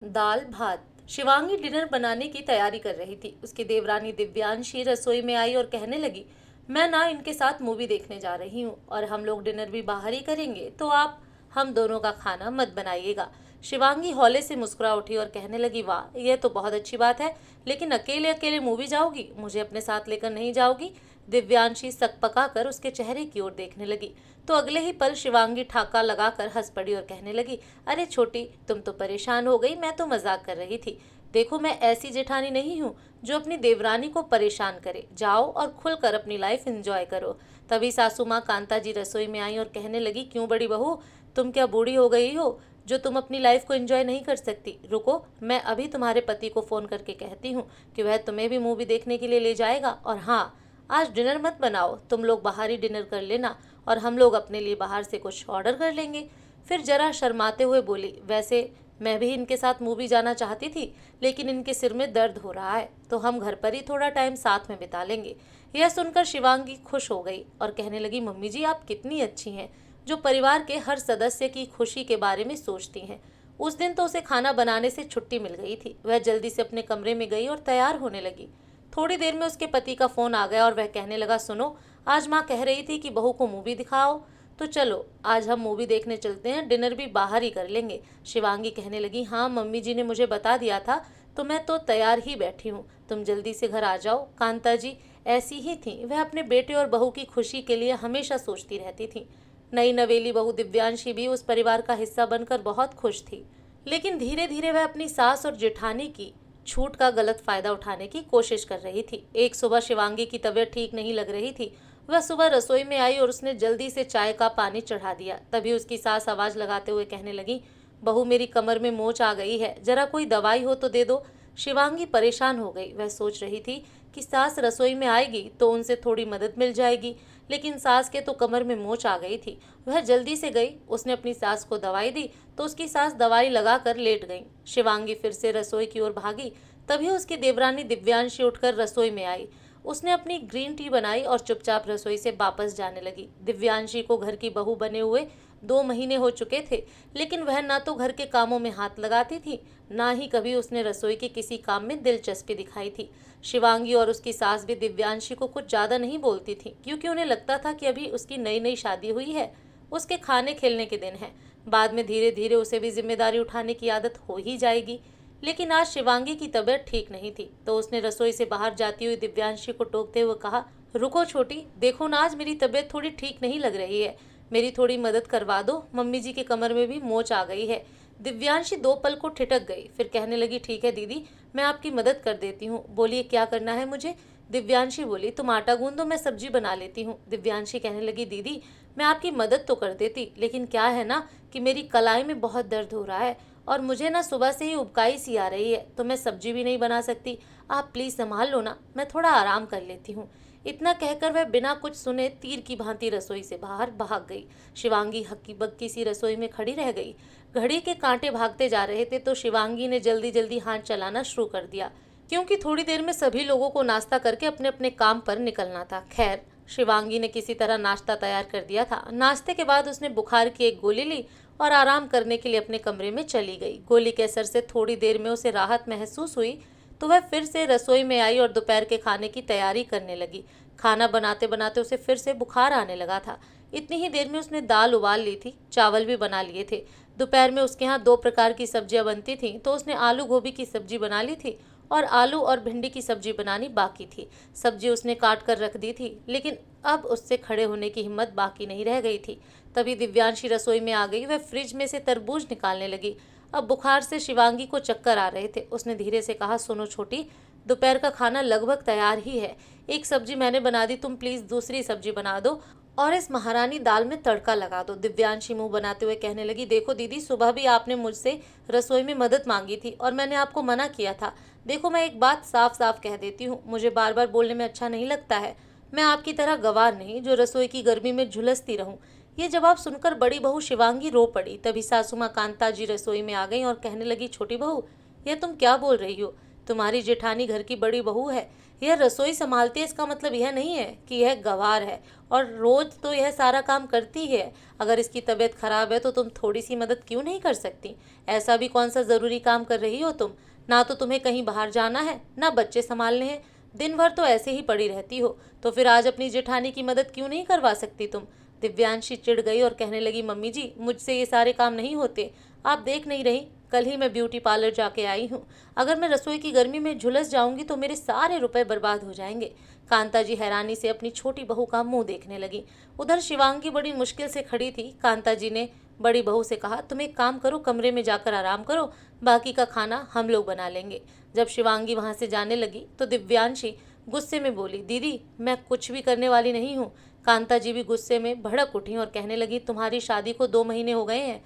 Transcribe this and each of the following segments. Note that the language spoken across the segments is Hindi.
दाल भात। शिवांगी डिनर बनाने की तैयारी कर रही थी। उसकी देवरानी दिव्यांशी रसोई में आई और कहने लगी, मैं ना इनके साथ मूवी देखने जा रही हूँ और हम लोग डिनर भी बाहर ही करेंगे, तो आप हम दोनों का खाना मत बनाइएगा। शिवांगी हौले से मुस्कुरा उठी और कहने लगी, वाह, यह तो बहुत अच्छी बात है, लेकिन अकेले अकेले मूवी जाओगी, मुझे अपने साथ लेकर नहीं जाओगी? दिव्यांशी सकपका कर उसके चेहरे की ओर देखने लगी तो अगले ही पल शिवांगी ठाका लगाकर हंस पड़ी और कहने लगी, अरे छोटी, तुम तो परेशान हो गई, मैं तो मजाक कर रही थी। देखो, मैं ऐसी जेठानी नहीं हूँ जो अपनी देवरानी को परेशान करे। जाओ और खुलकर अपनी लाइफ एंजॉय करो। तभी सासू माँ कांता जी रसोई में आई और कहने लगी, क्यों बड़ी बहू, तुम क्या बूढ़ी हो गई हो जो तुम अपनी लाइफ को एंजॉय नहीं कर सकती? रुको, मैं अभी तुम्हारे पति को फोन करके कहती हूँ कि वह तुम्हें भी मूवी देखने के लिए ले जाएगा। और हाँ, आज डिनर मत बनाओ, तुम लोग बाहर ही डिनर कर लेना और हम लोग अपने लिए बाहर से कुछ ऑर्डर कर लेंगे। फिर जरा शर्माते हुए बोली, वैसे मैं भी इनके साथ मूवी जाना चाहती थी, लेकिन इनके सिर में दर्द हो रहा है, तो हम घर पर ही थोड़ा टाइम साथ में बिता लेंगे। यह सुनकर शिवांगी खुश हो गई और कहने लगी, मम्मी जी, आप कितनी अच्छी हैं, जो परिवार के हर सदस्य की खुशी के बारे में सोचती हैं। उस दिन तो उसे खाना बनाने से छुट्टी मिल गई थी। वह जल्दी से अपने कमरे में गई और तैयार होने लगी। थोड़ी देर में उसके पति का फोन आ गया और वह कहने लगा, सुनो, आज माँ कह रही थी कि बहू को मूवी दिखाओ, तो चलो आज हम मूवी देखने चलते हैं, डिनर भी बाहर ही कर लेंगे। शिवांगी कहने लगी, हाँ, मम्मी जी ने मुझे बता दिया था, तो मैं तो तैयार ही बैठी हूँ, तुम जल्दी से घर आ जाओ। कांता जी ऐसी ही थी, वह अपने बेटे और बहू की खुशी के लिए हमेशा सोचती रहती थी। नई नवेली बहू दिव्यांशी भी उस परिवार का हिस्सा बनकर बहुत खुश थी, लेकिन धीरे धीरे वह अपनी सास और जेठानी की छूट का गलत फायदा उठाने की कोशिश कर रही थी। एक सुबह शिवांगी की तबीयत ठीक नहीं लग रही थी। वह सुबह रसोई में आई और उसने जल्दी से चाय का पानी चढ़ा दिया। तभी उसकी सास आवाज लगाते हुए कहने लगी, बहू, मेरी कमर में मोच आ गई है, जरा कोई दवाई हो तो दे दो। शिवांगी परेशान हो गई। वह सोच रही थी कि सास रसोई में आएगी तो उनसे थोड़ी मदद मिल जाएगी, लेकिन सास के तो कमर में मोच आ गई थी। वह जल्दी से गई, उसने अपनी सास को दवाई दी तो उसकी सास दवाई लगाकर लेट गई। शिवांगी फिर से रसोई की ओर भागी। तभी उसकी देवरानी दिव्यांशी उठकर रसोई में आई। उसने अपनी ग्रीन टी बनाई और चुपचाप रसोई से वापस जाने लगी। दिव्यांशी को घर की बहू बने हुए 2 महीने हो चुके थे, लेकिन वह ना तो घर के कामों में हाथ लगाती थी, ना ही कभी उसने रसोई के किसी काम में दिलचस्पी दिखाई थी। शिवांगी और उसकी सास भी दिव्यांशी को कुछ ज्यादा नहीं बोलती थी, क्योंकि उन्हें लगता था कि अभी उसकी नई नई शादी हुई है, उसके खाने खेलने के दिन है, बाद में धीरे धीरे उसे भी जिम्मेदारी उठाने की आदत हो ही जाएगी। लेकिन आज शिवांगी की तबीयत ठीक नहीं थी, तो उसने रसोई से बाहर जाती हुई दिव्यांशी को टोकते हुए कहा, रुको छोटी, देखो ना, आज मेरी तबीयत थोड़ी ठीक नहीं लग रही है, मेरी थोड़ी मदद करवा दो, मम्मी जी के कमर में भी मोच आ गई है। दिव्यांशी 2 पल को ठिठक गई, फिर कहने लगी, ठीक है दीदी, मैं आपकी मदद कर देती हूँ, बोलिए क्या करना है मुझे? दिव्यांशी बोली, तुम आटा गूंदो, मैं सब्जी बना लेती हूँ। दिव्यांशी कहने लगी, दीदी, मैं आपकी मदद तो कर देती, लेकिन क्या है ना कि मेरी कलाई में बहुत दर्द हो रहा है और मुझे ना सुबह से ही उबकाई सी आ रही है, तो मैं सब्जी भी नहीं बना सकती। आप प्लीज संभाल लो ना, मैं थोड़ा आराम कर लेती हूँ। इतना कहकर वह बिना कुछ सुने तीर की भांति रसोई से बाहर भाग गई। शिवांगी हक्की बक्की सी रसोई में खड़ी रह गई। घड़ी के कांटे भागते जा रहे थे, तो शिवांगी ने जल्दी जल्दी हाथ चलाना शुरू कर दिया, क्योंकि थोड़ी देर में सभी लोगों को नाश्ता करके अपने अपने काम पर निकलना था। खैर, शिवांगी ने किसी तरह नाश्ता तैयार कर दिया था। नाश्ते के बाद उसने बुखार की एक गोली ली और आराम करने के लिए अपने कमरे में चली गई। गोली के असर से थोड़ी देर में उसे राहत महसूस हुई, तो वह फिर से रसोई में आई और दोपहर के खाने की तैयारी करने लगी। खाना बनाते बनाते उसे फिर से बुखार आने लगा था। इतनी ही देर में उसने दाल उबाल ली थी, चावल भी बना लिए थे। दोपहर में उसके यहाँ 2 प्रकार की सब्जियां बनती थीं, तो उसने आलू गोभी की सब्जी बना ली थी और आलू और भिंडी की सब्जी बनानी बाकी थी। सब्जी उसने काट कर रख दी थी, लेकिन अब उससे खड़े होने की हिम्मत बाकी नहीं रह गई थी। तभी दिव्यांशी रसोई में आ गई। वह फ्रिज में से तरबूज निकालने लगी। अब बुखार से शिवांगी को चक्कर आ रहे थे। उसने धीरे से कहा, सुनो छोटी, दोपहर का खाना लगभग तैयार ही है, एक सब्जी मैंने बना दी, तुम प्लीज दूसरी सब्जी बना दो और इस महारानी दाल में तड़का लगा दो। दिव्यांशी मुंह बनाते हुए कहने लगी, देखो दीदी, सुबह भी आपने मुझसे रसोई में मदद मांगी थी और मैंने आपको मना किया था। देखो, मैं एक बात साफ साफ कह देती हूँ, मुझे बार बार बोलने में अच्छा नहीं लगता है। मैं आपकी तरह गवार नहीं जो रसोई की गर्मी में झुलसती रहूं। ये जवाब सुनकर बड़ी बहू शिवांगी रो पड़ी। तभी सासू माँ कांता जी रसोई में आ गई और कहने लगी, छोटी बहू, यह तुम क्या बोल रही हो? तुम्हारी जेठानी घर की बड़ी बहू है, यह रसोई संभालती है, इसका मतलब यह नहीं है कि यह गंवार है और रोज तो यह सारा काम करती है। अगर इसकी तबीयत खराब है तो तुम थोड़ी सी मदद क्यों नहीं कर सकती? ऐसा भी कौन सा जरूरी काम कर रही हो तुम? ना तो तुम्हें कहीं बाहर जाना है, ना बच्चे संभालने हैं, दिन भर तो ऐसे ही पड़ी रहती हो। तो फिर आज अपनी जेठानी की मदद क्यों नहीं करवा सकती तुम? दिव्यांशी चिढ़ गई और कहने लगी, मम्मी जी, मुझसे ये सारे काम नहीं होते। आप देख नहीं रही, कल ही मैं ब्यूटी पार्लर जाके आई हूँ। अगर मैं रसोई की गर्मी में झुलस जाऊंगी तो मेरे सारे रुपए बर्बाद हो जाएंगे। कांता जी हैरानी से अपनी छोटी बहू का मुंह देखने लगी। उधर शिवांगी बड़ी मुश्किल से खड़ी थी। कांता जी ने बड़ी बहू से कहा, तुम एक काम करो, कमरे में जाकर आराम करो, बाकी का खाना हम लोग बना लेंगे। जब शिवांगी वहां से जाने लगी तो दिव्यांशी गुस्से में बोली, दीदी मैं कुछ भी करने वाली नहीं हूँ। कांता जी भी गुस्से में भड़क उठी और कहने लगी, तुम्हारी शादी को 2 महीने हो गए हैं,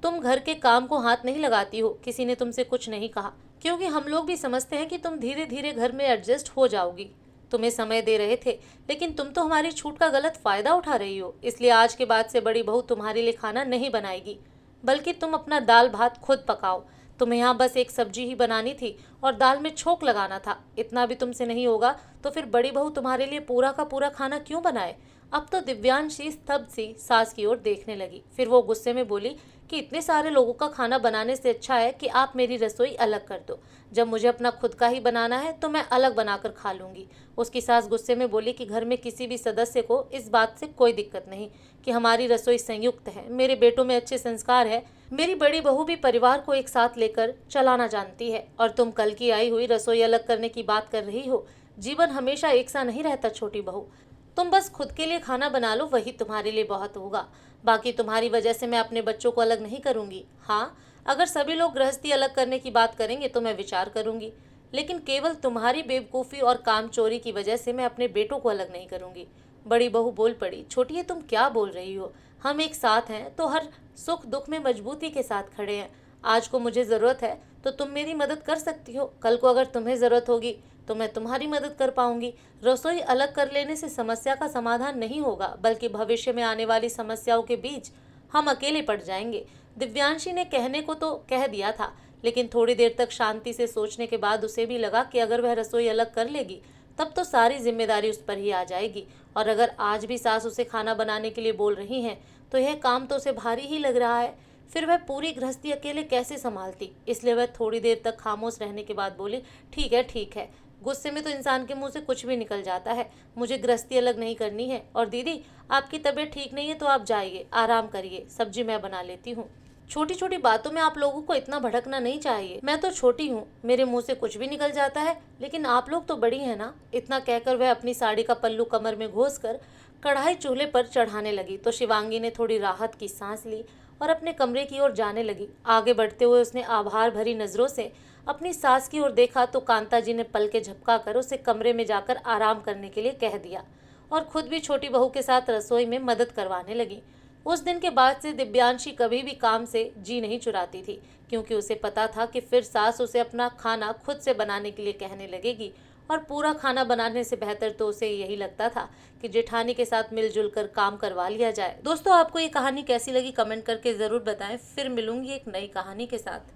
तुम घर के काम को हाथ नहीं लगाती हो, किसी ने तुमसे कुछ नहीं कहा, क्योंकि हम लोग भी समझते हैं कि तुम धीरे धीरे घर में एडजस्ट हो जाओगी। तुम्हें समय दे रहे थे, लेकिन तुम तो हमारी छूट का गलत फायदा उठा रही हो। इसलिए आज के बाद से बड़ी बहू तुम्हारे लिए खाना नहीं बनाएगी, बल्कि तुम अपना दाल भात खुद पकाओ। तुम्हें यहाँ बस एक सब्जी ही बनानी थी और दाल में छोंक लगाना था। इतना भी तुमसे नहीं होगा तो फिर बड़ी बहू तुम्हारे लिए पूरा का पूरा खाना क्यों बनाए? अब तो दिव्यांशी स्तब्ध सी सास की ओर देखने लगी। फिर वो गुस्से में बोली कि इतने सारे लोगों का खाना बनाने से अच्छा है कि आप मेरी रसोई अलग कर दो। जब मुझे अपना खुद का ही बनाना है तो मैं अलग बनाकर खा लूंगी। उसकी सास गुस्से में बोली कि घर में किसी भी सदस्य को इस बात से कोई दिक्कत नहीं कि हमारी रसोई संयुक्त है। मेरे बेटों में अच्छे संस्कार है। मेरी बड़ी बहू भी परिवार को एक साथ लेकर चलाना जानती है, और तुम कल की आई हुई रसोई अलग करने की बात कर रही हो। जीवन हमेशा एक सा नहीं रहता छोटी बहू। तुम बस खुद के लिए खाना बना लो, वही तुम्हारे लिए बहुत होगा। बाकी तुम्हारी वजह से मैं अपने बच्चों को अलग नहीं करूंगी। हाँ, अगर सभी लोग गृहस्थी अलग करने की बात करेंगे तो मैं विचार करूंगी, लेकिन केवल तुम्हारी बेवकूफ़ी और काम चोरी की वजह से मैं अपने बेटों को अलग नहीं करूंगी। बड़ी बहू बोल पड़ी, छोटी तुम क्या बोल रही हो? हम एक साथ हैं तो हर सुख दुख में मजबूती के साथ खड़े हैं। आज को मुझे ज़रूरत है तो तुम मेरी मदद कर सकती हो, कल को अगर तुम्हें ज़रूरत होगी तो मैं तुम्हारी मदद कर पाऊंगी। रसोई अलग कर लेने से समस्या का समाधान नहीं होगा, बल्कि भविष्य में आने वाली समस्याओं के बीच हम अकेले पड़ जाएंगे। दिव्यांशी ने कहने को तो कह दिया था, लेकिन थोड़ी देर तक शांति से सोचने के बाद उसे भी लगा कि अगर वह रसोई अलग कर लेगी तब तो सारी जिम्मेदारी उस पर ही आ जाएगी। और अगर आज भी सास उसे खाना बनाने के लिए बोल रही हैं तो यह काम तो उसे भारी ही लग रहा है। फिर वह पूरी गृहस्थी अकेले कैसे संभालती? इसलिए वह थोड़ी देर तक खामोश रहने के बाद बोली, ठीक है ठीक है, गुस्से में तो इंसान के मुंह से कुछ भी निकल जाता है। मुझे गृहस्थी अलग नहीं करनी है। और दीदी, आपकी तबीयत ठीक नहीं है तो आप जाइए, आराम करिए, सब्जी मैं बना लेती हूँ। छोटी छोटी बातों में आप लोगों को इतना भड़कना नहीं चाहिए। मैं तो छोटी हूँ, मेरे मुंह से कुछ भी निकल जाता है, लेकिन आप लोग तो बड़ी हैं ना। इतना कहकर वह अपनी साड़ी का पल्लू कमर में घोंसकर कढ़ाई चूल्हे पर चढ़ाने लगी तो शिवांगी ने थोड़ी राहत की सांस ली और अपने कमरे की ओर जाने लगी। आगे बढ़ते हुए उसने आभार भरी नजरों से अपनी सास की ओर देखा तो कांता जी ने पल के झपका कर उसे कमरे में जाकर आराम करने के लिए कह दिया और खुद भी छोटी बहू के साथ रसोई में मदद करवाने लगी। उस दिन के बाद से दिव्यांशी कभी भी काम से जी नहीं चुराती थी, क्योंकि उसे पता था कि फिर सास उसे अपना खाना खुद से बनाने के लिए कहने लगेगी, और पूरा खाना बनाने से बेहतर तो उसे यही लगता था कि जेठानी के साथ मिलजुल कर काम करवा लिया जाए। दोस्तों, आपको ये कहानी कैसी लगी कमेंट करके ज़रूर बताएं। फिर मिलूंगी एक नई कहानी के साथ।